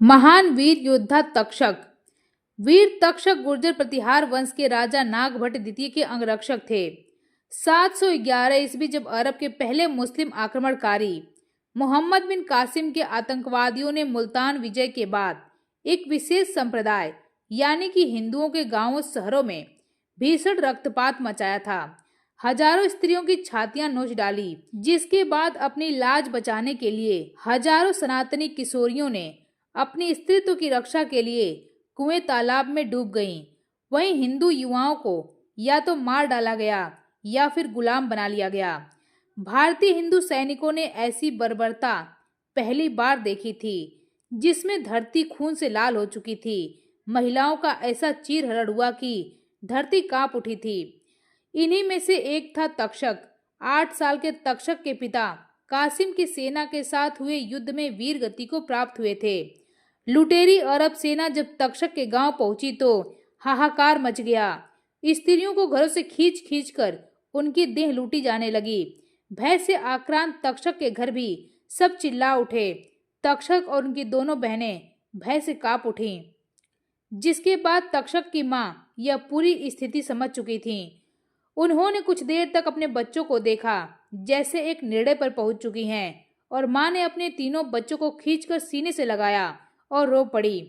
महान वीर योद्धा तक्षक। वीर तक्षक गुर्जर प्रतिहार वंश के राजा नागभट्ट द्वितीय के अंगरक्षक थे। 711 ईस्वी जब अरब के पहले मुस्लिम आक्रमणकारी मोहम्मद बिन कासिम के आतंकवादियों ने मुल्तान विजय के बाद एक विशेष संप्रदाय यानी कि हिंदुओं के गांवों शहरों में भीषण रक्तपात मचाया था। हजारों स्त्रियों की छातियां नोच डाली, जिसके बाद अपनी लाज बचाने के लिए हजारों सनातनी किशोरियों ने अपनी स्त्रीत्व की रक्षा के लिए कुएं तालाब में डूब गईं। वहीं हिंदू युवाओं को या तो मार डाला गया या फिर गुलाम बना लिया गया। भारतीय हिंदू सैनिकों ने ऐसी बर्बरता पहली बार देखी थी, जिसमें धरती खून से लाल हो चुकी थी। महिलाओं का ऐसा चीर हुआ कि धरती कांप उठी थी। इन्हीं में से एक था तक्षक। 8 साल के तक्षक के पिता कासिम की सेना के साथ हुए युद्ध में वीर गति को प्राप्त हुए थे। लुटेरी अरब सेना जब तक्षक के गांव पहुंची तो हाहाकार मच गया। स्त्रियों को घरों से खींच खींच कर उनकी देह लूटी जाने लगी। भय से आक्रांत तक्षक के घर भी सब चिल्ला उठे। तक्षक और उनकी दोनों बहनें भय से कांप उठीं। जिसके बाद तक्षक की मां यह पूरी स्थिति समझ चुकी थीं। उन्होंने कुछ देर तक अपने बच्चों को देखा, जैसे एक निर्णय पर पहुंच चुकी हैं, और मां ने अपने तीनों बच्चों को खींचकर सीने से लगाया और रो पड़ी।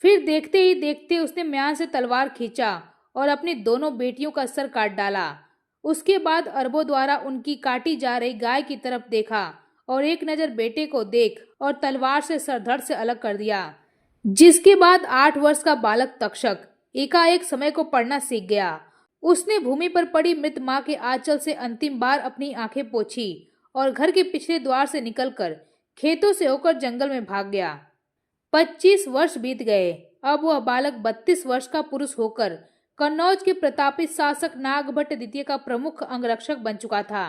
फिर देखते ही देखते उसने म्यान से तलवार खींचा और अपनी दोनों बेटियों का सर काट डाला। उसके बाद अरबों द्वारा उनकी काटी जा रही गाय की तरफ देखा और एक नजर बेटे को देख और तलवार से सर धड़ से अलग कर दिया। जिसके बाद 8 वर्ष का बालक तक्षक एकाएक समय को पढ़ना सीख गया। उसने भूमि पर पड़ी मृत मां के आंचल से अंतिम बार अपनी आंखें पोंछी और घर के पिछले द्वार से निकलकर खेतों से होकर जंगल में भाग गया। 25 वर्ष बीत गए। अब वह बालक 32 वर्ष का पुरुष होकर कन्नौज के प्रतापित शासक नागभट्ट द्वितीय का प्रमुख अंगरक्षक बन चुका था।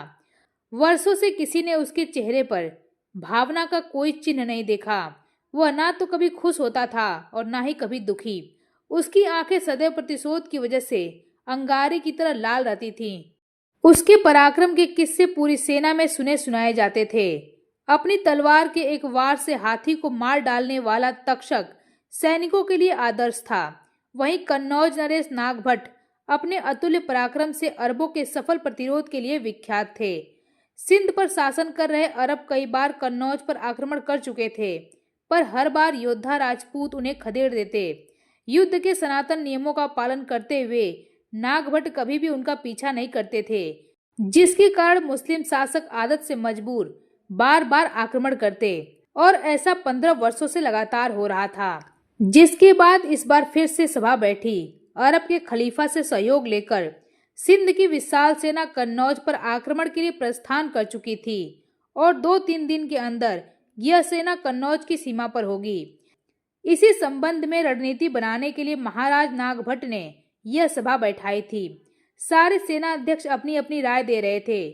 वर्षों से किसी ने उसके चेहरे पर भावना का कोई चिन्ह नहीं देखा। वह ना तो कभी खुश होता था और ना ही कभी दुखी। उसकी आंखें सदैव प्रतिशोध की वजह से अंगारे की तरह लाल रहती थीं। उसके पराक्रम के किस्से पूरी सेना में सुने सुनाए जाते थे। अपनी तलवार के एक वार से हाथी को मार डालने वाला तक्षक सैनिकों के लिए आदर्श था। वहीं कन्नौज नरेश नागभट्ट अपने अतुल्य पराक्रम से अरबों के सफल प्रतिरोध के लिए विख्यात थे। सिंध पर शासन कर रहे अरब कई बार कन्नौज पर आक्रमण कर चुके थे, पर हर बार योद्धा राजपूत उन्हें खदेड़ देते। युद्ध के सनातन नियमों का पालन करते हुए नागभट्ट कभी भी उनका पीछा नहीं करते थे, जिसके कारण मुस्लिम शासक आदत से मजबूर बार बार आक्रमण करते, और ऐसा 15 वर्षों से लगातार हो रहा था। जिसके बाद इस बार फिर से सभा बैठी। अरब के खलीफा से सहयोग लेकर सिंध की विशाल सेना कन्नौज पर आक्रमण के लिए प्रस्थान कर चुकी थी और 2-3 दिन के अंदर यह सेना कन्नौज की सीमा पर होगी। इसी संबंध में रणनीति बनाने के लिए महाराज नागभट्ट ने यह सभा बैठाई थी। सारे सेना अध्यक्ष अपनी अपनी राय दे रहे थे।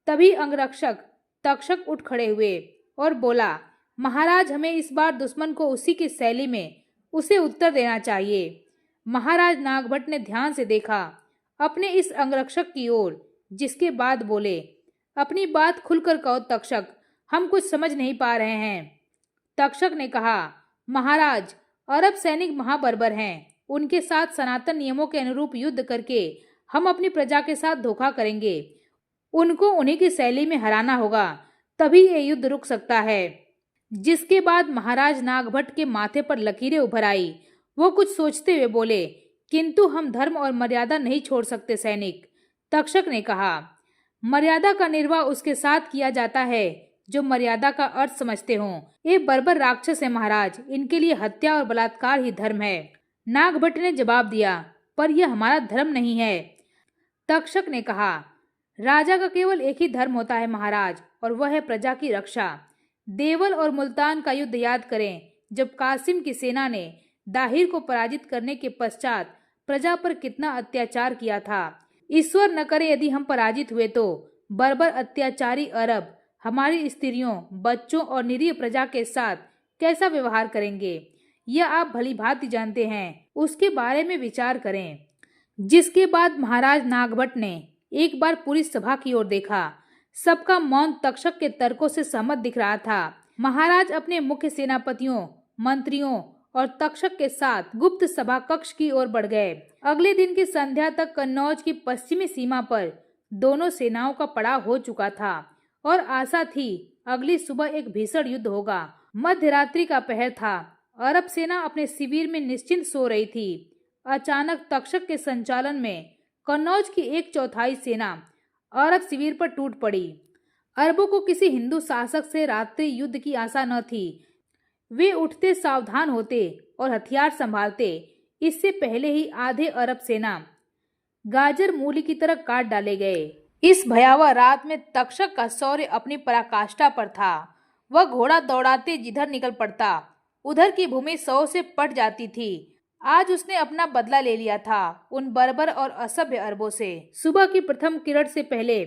तभी अंगरक्षक तक्षक उठ खड़े हुए और बोला, महाराज, हमें इस बार दुश्मन को उसी की शैली में उसे उत्तर देना चाहिए। महाराज नागभट्ट ने ध्यान से देखा अपने इस अंगरक्षक की ओर, जिसके बाद बोले, अपनी बात खुलकर कहो तक्षक, हम कुछ समझ नहीं पा रहे हैं। तक्षक ने कहा, महाराज, अरब सैनिक महाबर्बर हैं। उनके साथ सनातन नियमों के अनुरूप युद्ध करके हम अपनी प्रजा के साथ धोखा करेंगे। उनको उन्हीं की शैली में हराना होगा, तभी ये युद्ध रुक सकता है। जिसके बाद महाराज नागभट्ट के माथे पर लकीरें उभर आई। वो कुछ सोचते हुए बोले, किंतु हम धर्म और मर्यादा नहीं छोड़ सकते सैनिक। तक्षक ने कहा, मर्यादा का निर्वाह उसके साथ किया जाता है जो मर्यादा का अर्थ समझते हों। ये बर्बर राक्षस है महाराज, इनके लिए हत्या और बलात्कार ही धर्म है। नागभट्ट ने जवाब दिया, पर यह हमारा धर्म नहीं है। तक्षक ने कहा, राजा का केवल एक ही धर्म होता है महाराज, और वह है प्रजा की रक्षा। देवल और मुल्तान का युद्ध याद करें, जब कासिम की सेना ने दाहिर को पराजित करने के पश्चात प्रजा पर कितना अत्याचार किया था। ईश्वर न करे यदि हम पराजित हुए तो बर्बर अत्याचारी अरब हमारी स्त्रियों, बच्चों और निरीह प्रजा के साथ कैसा व्यवहार करेंगे, यह आप भली भांति जानते हैं। उसके बारे में विचार करें। जिसके बाद महाराज नागभट्ट ने एक बार पूरी सभा की ओर देखा। सबका मौन तक्षक के तर्कों से सहमत दिख रहा था। महाराज अपने मुख्य सेनापतियों मंत्रियों और तक्षक के साथ गुप्त सभा कक्ष की ओर बढ़ गए। अगले दिन की संध्या तक कन्नौज की पश्चिमी सीमा पर दोनों सेनाओं का पड़ाव हो चुका था और आशा थी अगली सुबह एक भीषण युद्ध होगा। मध्य रात्रि का पहर था। अरब सेना अपने शिविर में निश्चिंत सो रही थी। अचानक तक्षक के संचालन में कन्नौज की 1/4 सेना अरब शिविर पर टूट पड़ी। अरबों को किसी हिंदू शासक से रात्रि युद्ध की आशा न थी। वे उठते, सावधान होते और हथियार संभालते। इससे पहले ही आधे अरब सेना गाजर मूली की तरह काट डाले गए। इस भयावह रात में तक्षक का शौर्य अपनी पराकाष्ठा पर था। वह घोड़ा दौड़ाते जिधर निकल पड़ता, उधर की भूमि 100 से पट जाती थी। आज उसने अपना बदला ले लिया था उन बर्बर और असभ्य अरबों से। सुबह की प्रथम किरण से पहले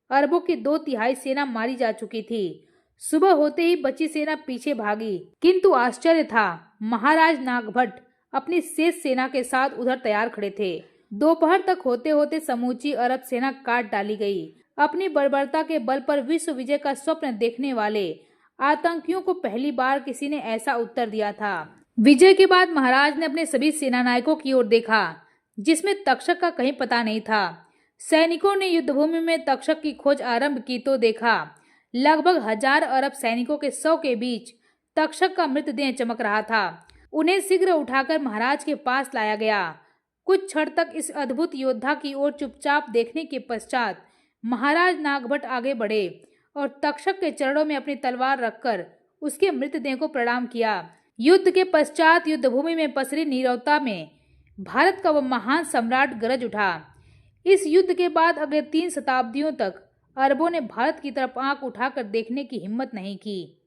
अरबों की 2/3 सेना मारी जा चुकी थी। सुबह होते ही बची सेना पीछे भागी, किंतु आश्चर्य था, महाराज नागभट्ट अपनी शेष सेना के साथ उधर तैयार खड़े थे। दोपहर तक होते होते समूची अरब सेना काट डाली गई। अपनी बर्बरता के बल पर विश्व विजय का स्वप्न देखने वाले आतंकियों को पहली बार किसी ने ऐसा उत्तर दिया था। विजय के बाद महाराज ने अपने सभी सेनानायकों की ओर देखा, जिसमें तक्षक का कहीं पता नहीं था। सैनिकों ने युद्धभूमि में तक्षक की खोज आरंभ की तो देखा लगभग 1000 अरब सैनिकों के 100 के बीच तक्षक का मृतदेह चमक रहा था। उन्हें शीघ्र उठाकर महाराज के पास लाया गया। कुछ क्षण तक इस अद्भुत योद्धा की ओर चुपचाप देखने के पश्चात महाराज नागभट्ट आगे बढ़े और तक्षक के चरणों में अपनी तलवार रखकर उसके मृतदेह को प्रणाम किया। युद्ध के पश्चात युद्धभूमि में पसरी नीरवता में भारत का वह महान सम्राट गरज उठा। इस युद्ध के बाद अगले 3 शताब्दियों तक अरबों ने भारत की तरफ आंख उठाकर देखने की हिम्मत नहीं की।